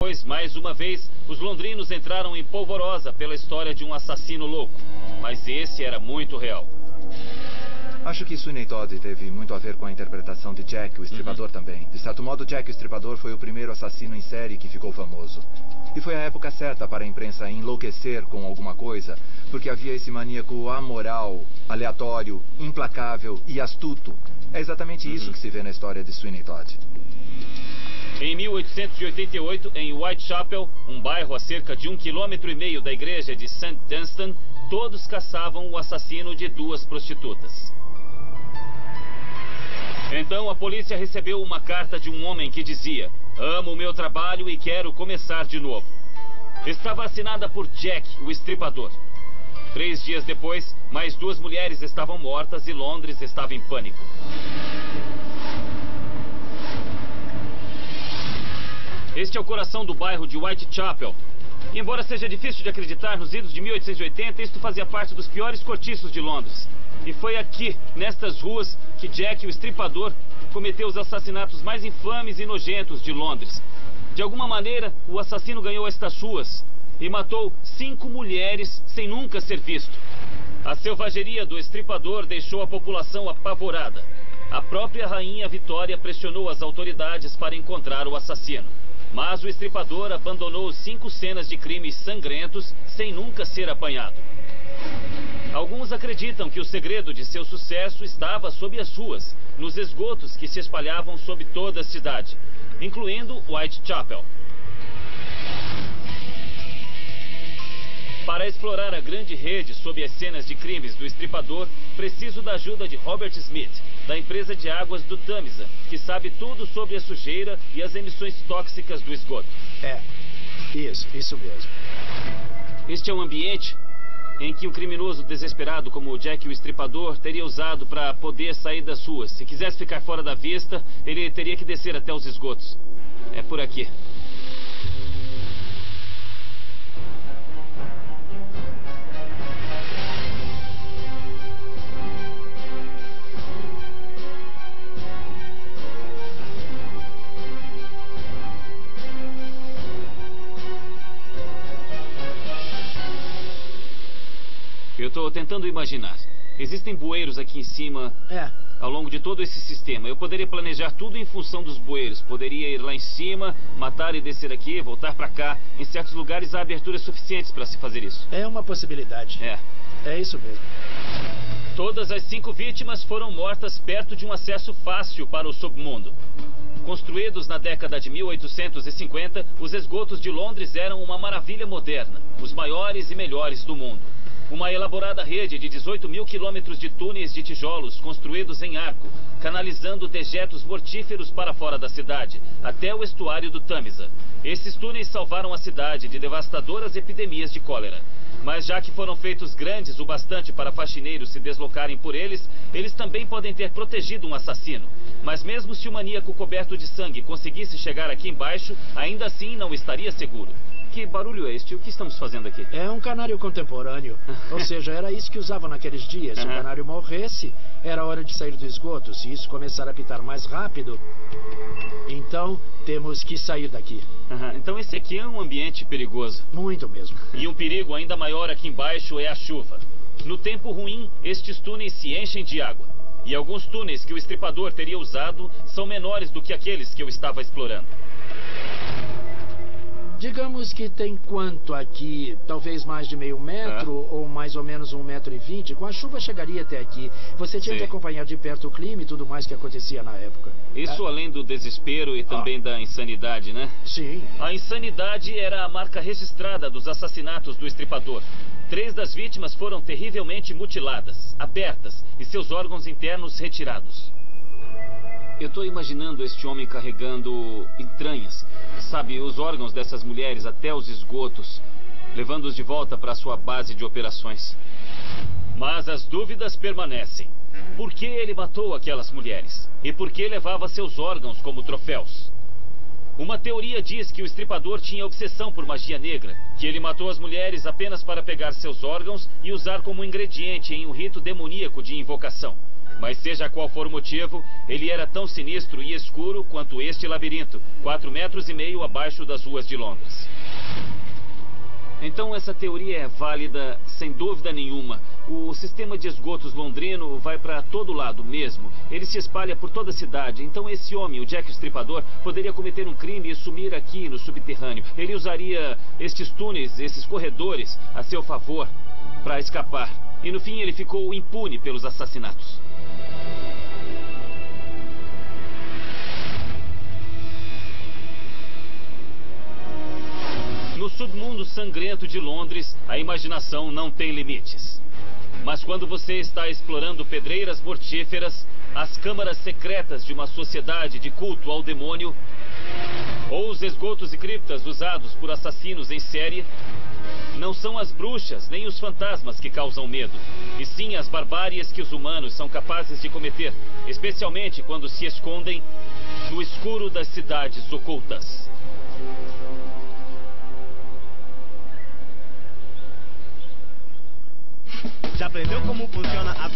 depois, mais uma vez, os londrinos entraram em polvorosa pela história de um assassino louco. Mas esse era muito real. Acho que Sweeney Todd teve muito a ver com a interpretação de Jack, o Estripador também. De certo modo, Jack o Estripador foi o primeiro assassino em série que ficou famoso. E foi a época certa para a imprensa enlouquecer com alguma coisa, porque havia esse maníaco amoral, aleatório, implacável e astuto. É exatamente isso que se vê na história de Sweeney Todd. Em 1888, em Whitechapel, um bairro a cerca de 1,5 km da igreja de St. Dunstan, todos caçavam o assassino de 2 prostitutas. Então a polícia recebeu uma carta de um homem que dizia: "Amo o meu trabalho e quero começar de novo." Estava assinada por Jack, o Estripador. 3 dias depois, mais 2 mulheres estavam mortas e Londres estava em pânico. Este é o coração do bairro de Whitechapel. E embora seja difícil de acreditar, nos idos de 1880, isto fazia parte dos piores cortiços de Londres. E foi aqui, nestas ruas, que Jack, o Estripador, cometeu os assassinatos mais infames e nojentos de Londres. De alguma maneira, o assassino ganhou estas ruas e matou 5 mulheres sem nunca ser visto. A selvageria do Estripador deixou a população apavorada. A própria rainha Vitória pressionou as autoridades para encontrar o assassino. Mas o Estripador abandonou 5 cenas de crimes sangrentos sem nunca ser apanhado. Alguns acreditam que o segredo de seu sucesso estava sob as ruas, nos esgotos que se espalhavam sob toda a cidade, incluindo Whitechapel. Para explorar a grande rede sob as cenas de crimes do Estripador, preciso da ajuda de Robert Smith, da empresa de águas do Tâmisa, que sabe tudo sobre a sujeira e as emissões tóxicas do esgoto. Isso mesmo. Este é um ambiente em que um criminoso desesperado como o Jack o Estripador teria usado para poder sair das ruas. Se quisesse ficar fora da vista, ele teria que descer até os esgotos. É por aqui. Eu estou tentando imaginar. Existem bueiros aqui em cima, ao longo de todo esse sistema. Eu poderia planejar tudo em função dos bueiros. Poderia ir lá em cima, matar e descer aqui, voltar para cá. Em certos lugares há aberturas suficientes para se fazer isso. É uma possibilidade. É isso mesmo. Todas as 5 vítimas foram mortas perto de um acesso fácil para o submundo. Construídos na década de 1850, os esgotos de Londres eram uma maravilha moderna, os maiores e melhores do mundo. Uma elaborada rede de 18.000 quilômetros de túneis de tijolos construídos em arco, canalizando dejetos mortíferos para fora da cidade, até o estuário do Tâmisa. Esses túneis salvaram a cidade de devastadoras epidemias de cólera. Mas já que foram feitos grandes o bastante para faxineiros se deslocarem por eles, eles também podem ter protegido um assassino. Mas mesmo se o maníaco coberto de sangue conseguisse chegar aqui embaixo, ainda assim não estaria seguro. Que barulho é este? O que estamos fazendo aqui? É um canário contemporâneo. Ou seja, era isso que usavam naqueles dias. Se o canário morresse, era hora de sair do esgoto. Se isso começar a apitar mais rápido, então temos que sair daqui. Então esse aqui é um ambiente perigoso. Muito mesmo. E um perigo ainda maior aqui embaixo é a chuva. No tempo ruim, estes túneis se enchem de água. E alguns túneis que o Estripador teria usado são menores do que aqueles que eu estava explorando. Digamos que tem quanto aqui? Talvez mais de meio metro, ou mais ou menos 1,20 m. Com a chuva chegaria até aqui. Você tinha que acompanhar de perto o clima e tudo mais que acontecia na época. Isso além do desespero e também da insanidade, né? Sim. A insanidade era a marca registrada dos assassinatos do Estripador. 3 das vítimas foram terrivelmente mutiladas, abertas e seus órgãos internos retirados. Eu estou imaginando este homem carregando entranhas, sabe, os órgãos dessas mulheres até os esgotos, levando-os de volta para sua base de operações. Mas as dúvidas permanecem. Por que ele matou aquelas mulheres? E por que levava seus órgãos como troféus? Uma teoria diz que o Estripador tinha obsessão por magia negra, que ele matou as mulheres apenas para pegar seus órgãos e usar como ingrediente em um rito demoníaco de invocação. Mas seja qual for o motivo, ele era tão sinistro e escuro quanto este labirinto, 4,5 metros abaixo das ruas de Londres. Então essa teoria é válida sem dúvida nenhuma. O sistema de esgotos londrino vai para todo lado mesmo. Ele se espalha por toda a cidade. Então esse homem, o Jack o Estripador, poderia cometer um crime e sumir aqui no subterrâneo. Ele usaria estes túneis, esses corredores, a seu favor para escapar. E no fim ele ficou impune pelos assassinatos. No submundo sangrento de Londres, a imaginação não tem limites. Mas quando você está explorando pedreiras mortíferas, as câmaras secretas de uma sociedade de culto ao demônio, ou os esgotos e criptas usados por assassinos em série, não são as bruxas nem os fantasmas que causam medo, e sim as barbáries que os humanos são capazes de cometer, especialmente quando se escondem no escuro das cidades ocultas. Já aprendeu como funciona a